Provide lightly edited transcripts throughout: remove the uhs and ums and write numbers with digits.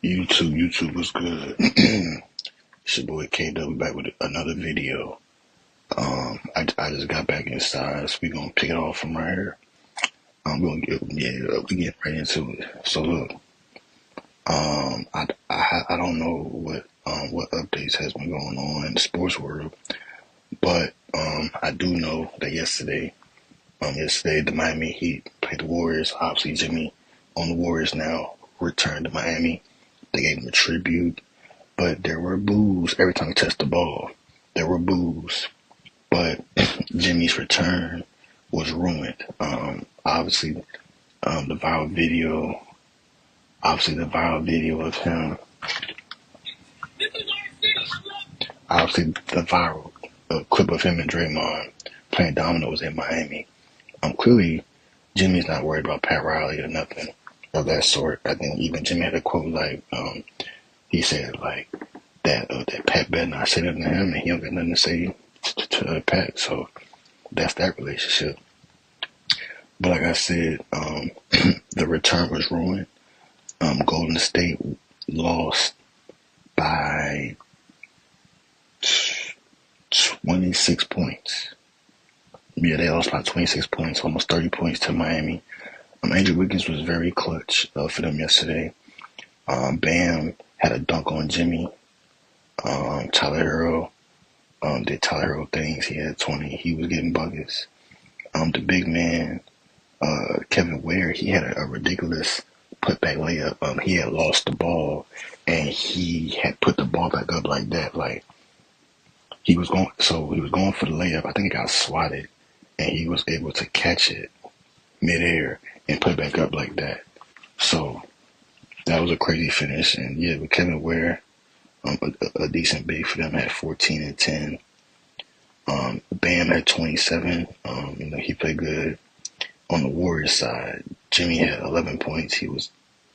YouTube was good. It's your boy KW back with another video. I just got back inside, so we gonna pick it off from right here. We get right into it. So look, I don't know what updates has been going on in the sports world, but I do know that yesterday the Miami Heat played the Warriors. Obviously, Jimmy on the Warriors now returned to Miami. They gave him a tribute. But there were boos every time he touched the ball. There were boos. But Jimmy's return was ruined. Obviously, the viral video. Obviously, the viral video of him. Obviously, the viral clip of him and Draymond playing dominoes in Miami. Clearly, Jimmy's not worried about Pat Riley or nothing of that sort. I think even Jimmy had a quote like, he said like that Pat better not say nothing to him, and he don't got nothing to say to Pat. So that's that relationship. But like I said, the return was ruined. Golden State lost by 26 points. Yeah, they lost by 26 points, almost 30 points to Miami. Andrew Wiggins was very clutch for them yesterday. Bam had a dunk on Jimmy. Tyler Hero did Tyler Hero things. He had 20. He was getting buckets. The big man, Kevin Ware, he had a ridiculous putback layup. He had lost the ball, and he had put the ball back up like that. Like he was going for the layup. I think it got swatted, and he was able to catch it midair and put it back up like that. So that was a crazy finish. And yeah, with Kevin Ware, a decent big for them, had 14 and 10. Bam had 27. He played good. On the Warriors side, Jimmy had 11 points. He was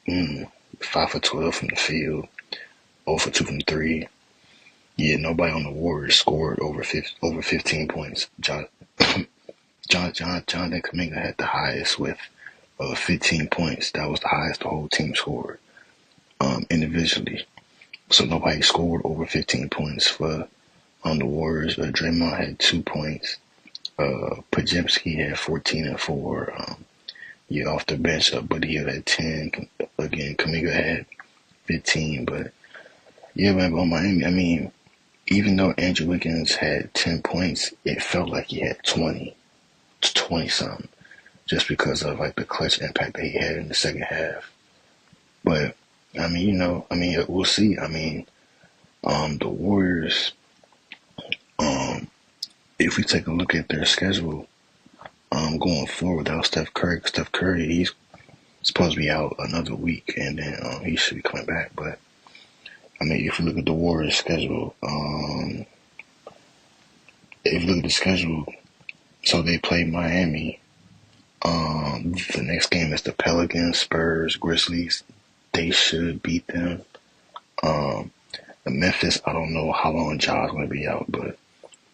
5 for 12 from the field, 0 for 2 from 3. Yeah, nobody on the Warriors scored over 15 points. Jonathan Kuminga had the highest with 15 points. That was the highest the whole team scored individually. So nobody scored over 15 points for the Warriors. Draymond had 2 points. Pajemski had 14 and 4. Off the bench, Buddy Hield had 10. Again, Kuminga had 15. But yeah, man, on Miami, I mean, even though Andrew Wiggins had 10 points, it felt like he had 20 something, just because of like the clutch impact that he had in the second half. But I mean, we'll see. I mean, the Warriors, if we take a look at their schedule, going forward without Steph Curry, he's supposed to be out another week, and then he should be coming back. But I mean, if you look at the Warriors schedule, so they play Miami. The next game is the Pelicans, Spurs, Grizzlies. They should beat them. The Memphis, I don't know how long Ja's going to be out, but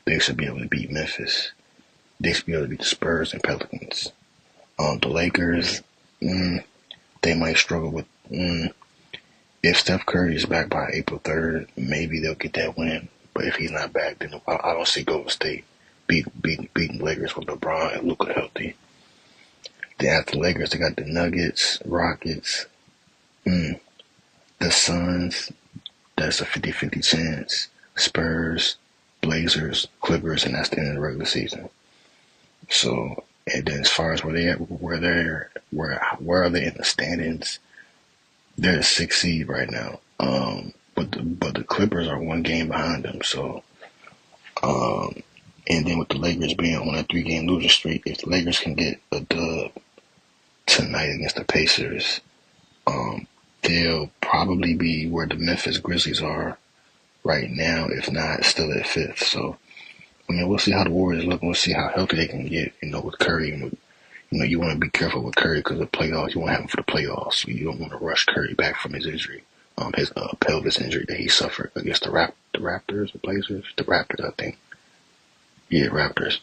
they should be able to beat Memphis. They should be able to beat the Spurs and Pelicans. The Lakers, they might struggle with. If Steph Curry is back by April 3rd, maybe they'll get that win. But if he's not back, then I don't see Golden State beating the Lakers with LeBron and Luka healthy. Then after the Lakers, they got the Nuggets, Rockets, the Suns. That's a 50-50 chance. Spurs, Blazers, Clippers, and that's the end of the regular season. So, and then as far as where are they in the standings? They're the 6th seed right now. But the Clippers are 1 game behind them. So, and then with the Lakers being on a 3-game losing streak, if the Lakers can get a dub tonight against the Pacers, they'll probably be where the Memphis Grizzlies are right now, if not still at 5th. So, I mean, we'll see how the Warriors look. We'll see how healthy they can get, with Curry. And you want to be careful with Curry because the playoffs, you want to have him for the playoffs. You don't want to rush Curry back from his injury, his pelvis injury that he suffered against the Raptors, the Blazers, the Raptors, I think. Yeah, Raptors.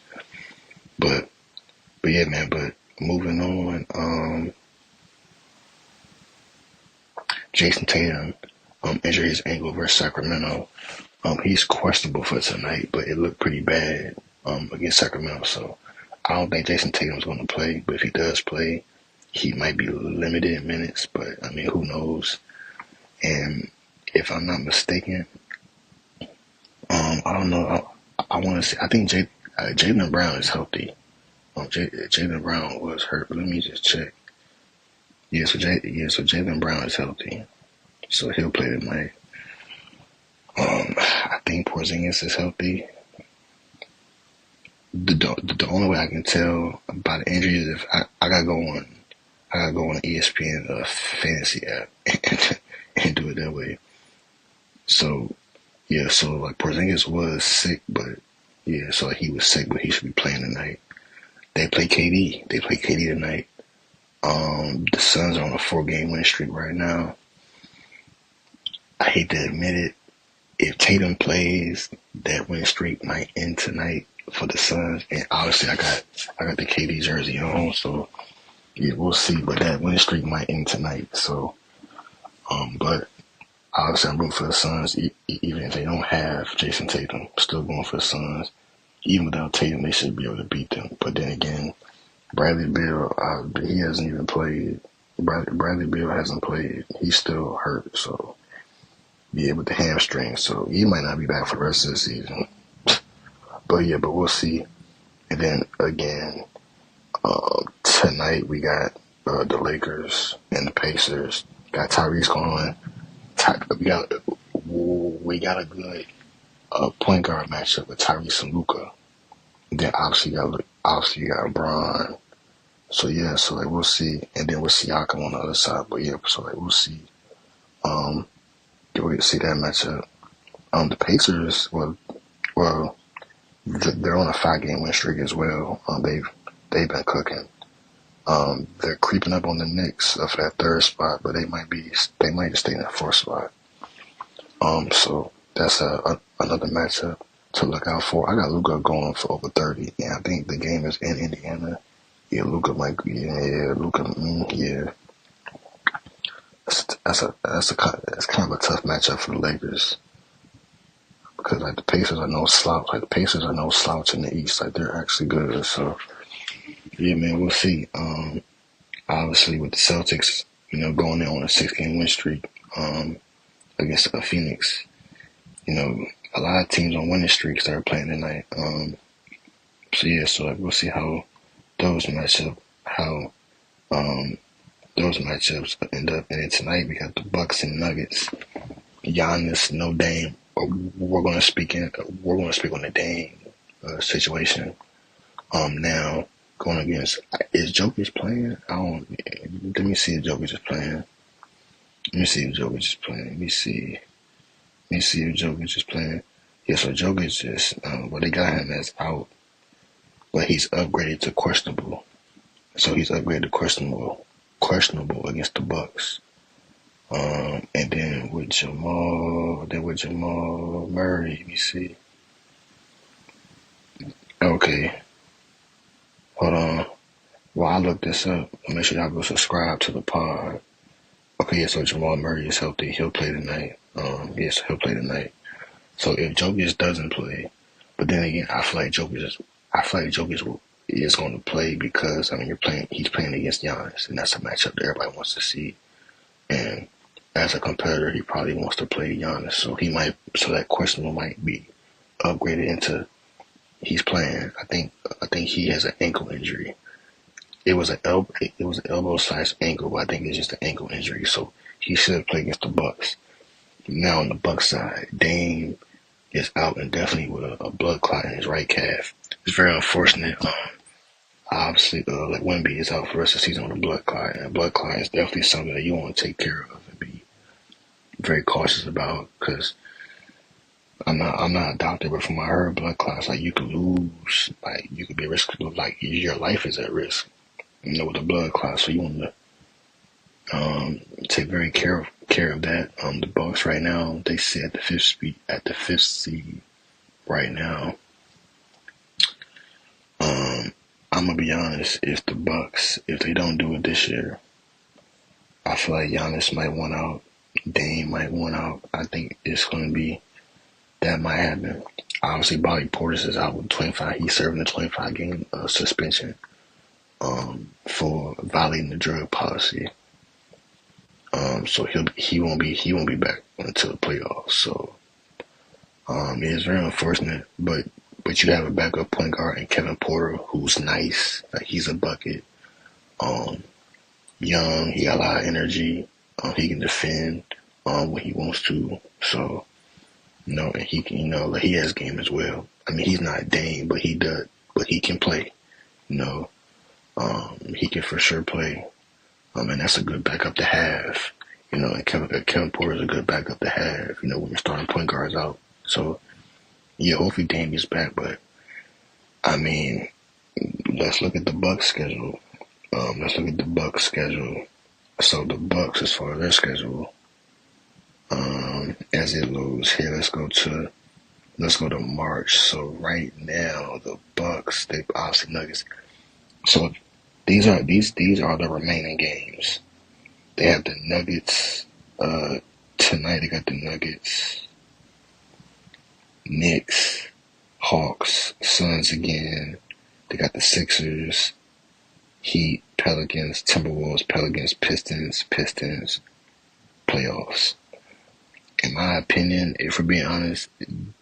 But yeah, man. But moving on. Jason Tatum injured his ankle versus Sacramento. He's questionable for tonight, but it looked pretty bad against Sacramento. So I don't think Jason Tatum's going to play. But if he does play, he might be limited in minutes. But I mean, who knows? And if I'm not mistaken, I don't know. I want to see. I think Jaylen Brown is healthy. Jaylen Brown was hurt, but let me just check. So Jaylen Brown is healthy, so he'll play tonight. I think Porzingis is healthy. The only way I can tell about the injury is if I gotta go on ESPN fantasy app and do it that way. So yeah, so like Porzingis was sick, but yeah, so he was sick, but he should be playing tonight. They play KD. They play KD tonight. The Suns are on a 4-game win streak right now. I hate to admit it. If Tatum plays, that win streak might end tonight for the Suns. And obviously, I got the KD jersey on, so yeah, we'll see. But that win streak might end tonight. So, but obviously, I'm rooting for the Suns, even if they don't have Jason Tatum. Still going for the Suns. Even without Tatum, they should be able to beat them. But then again, Bradley Beal, he hasn't even played. Bradley Beal hasn't played. He's still hurt, so yeah, with the hamstring. So he might not be back for the rest of the season. But yeah, but we'll see. And then again, tonight we got the Lakers and the Pacers. Got Tyrese going. We got a good point guard matchup with Tyrese and Luka. Then obviously you got Bron. So yeah, so like we'll see, and then we'll see Siakam on the other side. But yeah, so like we'll see. We'll see that matchup. The Pacers, well, they're on a 5-game win streak as well. They've been cooking. They're creeping up on the Knicks for that 3rd spot, but they might just stay in that 4th spot. So that's another matchup to look out for. I got Luka going for over 30, and I think the game is in Indiana. Yeah, Luka might. Yeah, Luka. Yeah, that's kind of a tough matchup for the Lakers because like the Pacers are no slouch. Like the Pacers are no slouch in the East. Like they're actually good. So yeah, man, we'll see. Obviously with the Celtics, going there on a 6-game win streak against Phoenix. A lot of teams on winning streaks that are playing tonight. So yeah, so like, we'll see how those matchups end up. And then tonight we got the Bucks and Nuggets. Giannis, no Dame. We're gonna speak on the Dame situation. Now going against is Jokic playing? Let me see if Jokic is playing. Let me see if Jokic is playing. Let me see if Jokic is playing. Yeah, so Jokic is they got him as out, but he's upgraded to questionable. So he's upgraded to questionable against the Bucks. And then with Jamal Murray, let me see. Okay, hold on. While I look this up, make sure y'all go subscribe to the pod. Okay, yeah, so Jamal Murray is healthy. He'll play tonight. Yes, he'll play tonight. So if Jokic doesn't play, but then again, I feel like Jokic is going to play because he's playing against Giannis, and that's a matchup that everybody wants to see. And as a competitor, he probably wants to play Giannis, so that questionable might be upgraded into he's playing. I think he has an ankle injury. It was an elbow-sized ankle, but I think it's just an ankle injury, so he should play against the Bucks. Now on the Bucks side, Dame is out indefinitely with a blood clot in his right calf. It's very unfortunate. Obviously, like Wemby is out for the rest of the season with a blood clot, and a blood clot is definitely something that you want to take care of and be very cautious about because I'm not a doctor, but from what I heard, blood clots like you could lose, like you could be at risk of like your life is at risk. With the blood clot, so you want to take very care of that. The Bucks right now, they sit at the fifth seed right now. I'm gonna be honest. If the Bucks, if they don't do it this year, I feel like Giannis might want out. Dame might want out. I think it's going to be that might happen. Obviously, Bobby Portis is out with 25. He's serving a 25 game suspension for violating the drug policy. So he won't be back until the playoffs. So it is very unfortunate, but you have a backup point guard in Kevin Porter who's nice. Like he's a bucket. Um, Young, he got a lot of energy. He can defend when he wants to. So and he can, like he has game as well. I mean, he's not Dame, but he does, but he can play. You know, he can for sure play. And that's a good backup to have. And Kevin Porter is a good backup to have. When you're starting point guards out. So yeah, hopefully Dame is back. But I mean, let's look at the Bucks schedule. So the Bucks, as far as their schedule, as it loads here, let's go to March. So right now, the Bucks, they obviously Nuggets. So these are the remaining games. They have the Nuggets tonight. They got the Nuggets, Knicks, Hawks, Suns again. They got the Sixers, Heat, Pelicans, Timberwolves, Pelicans, Pistons, playoffs. In my opinion, if we're being honest,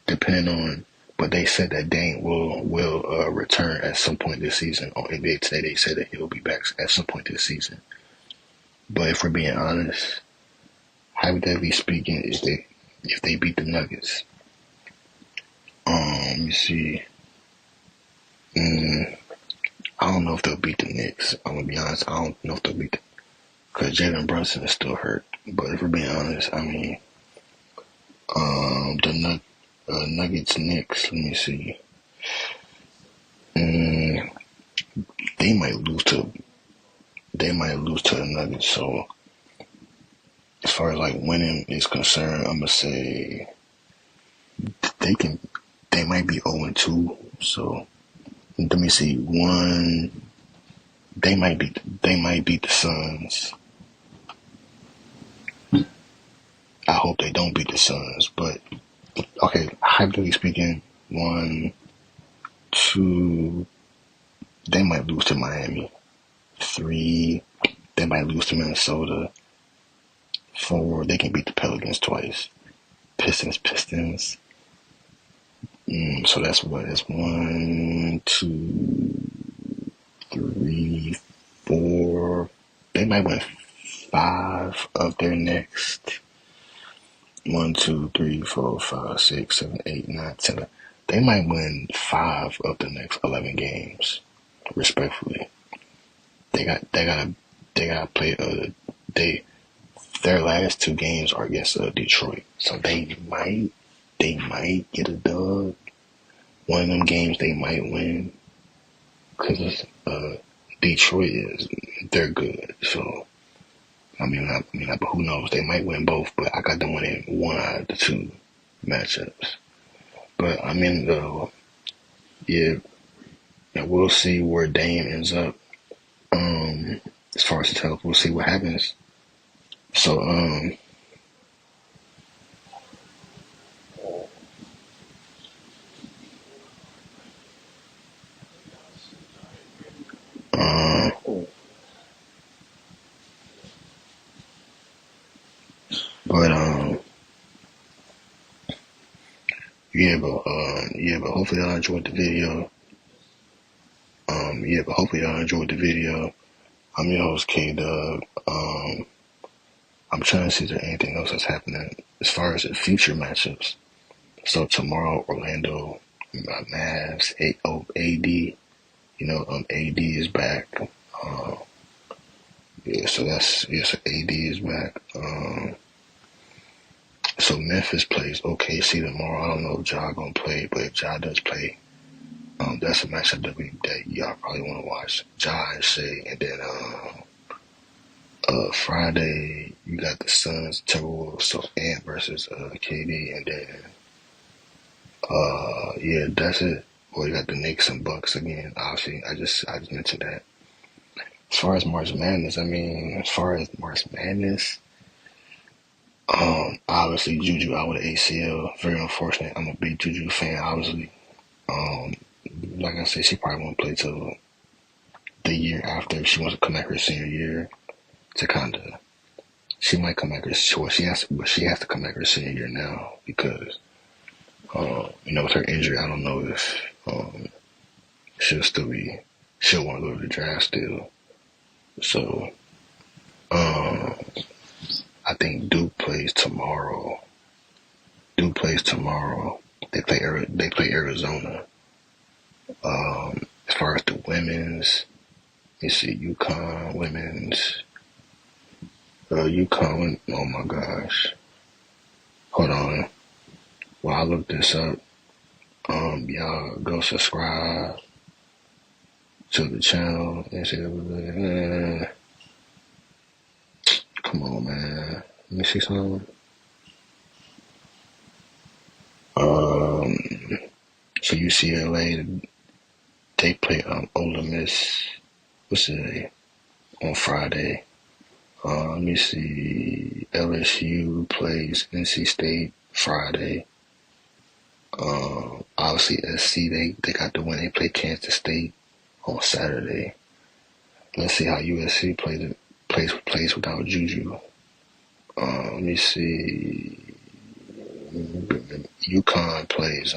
depending on, but they said that Dame will return at some point this season. On NBA Today, they said that he'll be back at some point this season. But if we're being honest, hypothetically speaking, if they beat the Nuggets, let me see. I don't know if they'll beat the Knicks. I'm gonna be honest. I don't know if they'll beat because Jalen Brunson is still hurt. But if we're being honest, I mean, the Nuggets, Knicks. Let me see. They might lose to the Nuggets. So as far as like winning is concerned, I'm gonna say they might be 0-2. So let me see. They might beat the Suns. I hope they don't beat the Suns, but okay, hypothetically speaking, 1, 2, they might lose to Miami. 3, they might lose to Minnesota. 4, they can beat the Pelicans twice. Pistons. So that's what? That's 1, 2, 3, 4. They might win 5 of their next 1, 2, 3, 4, 5, 6, 7, 8, 9, 10. They might win 5 of the next 11 games, respectfully. They gotta play. Their last 2 games are against Detroit, so they might get a dub. One of them games they might win because Detroit they're good. So I mean, but who knows? They might win both, but I got them winning 1 out of the 2 matchups. But I mean, yeah, we'll see where Dame ends up. As far as the tell, we'll see what happens. So uh, but but hopefully y'all enjoyed the video. But hopefully y'all enjoyed the video. I'm your host K Dub. I'm trying to see if there's anything else that's happening as far as the future matchups. So tomorrow, Orlando, Mavs, AD. AD is back. So AD is back. So Memphis plays OKC tomorrow. I don't know if Ja gonna play, but if Ja does play, that's a matchup that y'all probably want to watch. Ja and Shea, and then Friday you got the Suns, Timberwolves, so Ant versus KD, and then that's it. Or you got the Knicks and Bucks again. Obviously, I just mentioned that. As far as March Madness, obviously Juju out with the ACL. Very unfortunate. I'm a big Juju fan, obviously. Um, like I said, she probably won't play till the year after if she wants to come back her senior year to kind of. She might come back her short. But she has to come back her senior year now because, with her injury, I don't know if she'll still be. She'll want to go to the draft still. So, I think Duke plays tomorrow. They play Arizona. As far as the women's, you see UConn women's. UConn. Oh my gosh. Hold on. While I look this up, y'all go subscribe to the channel. Come on, man. Let me see something. So UCLA, they play Ole Miss. What's today? On Friday. Let me see. LSU plays NC State Friday. Obviously SC they got the win. They play Kansas State on Saturday. Let's see how USC plays without Juju. Let me see. UConn plays.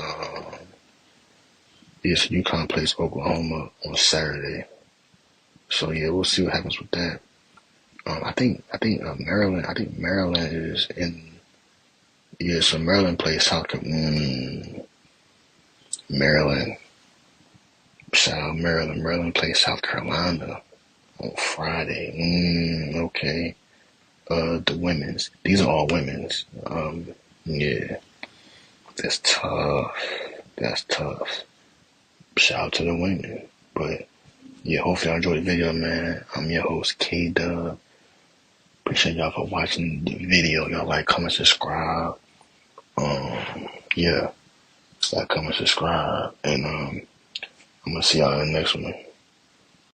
UConn plays Oklahoma on Saturday. So yeah, we'll see what happens with that. I think Maryland. I think Maryland is in. Yeah, so Maryland plays South Carolina. Maryland. Shout out Maryland. Maryland plays South Carolina on Friday. Okay. The women's. These are all women's. Yeah. That's tough. Shout out to the women. But yeah, hopefully y'all enjoyed the video, man. I'm your host, K-Dub. Appreciate y'all for watching the video. Y'all like, comment, subscribe. Yeah. Like, comment, subscribe. And I'm gonna see y'all in the next one.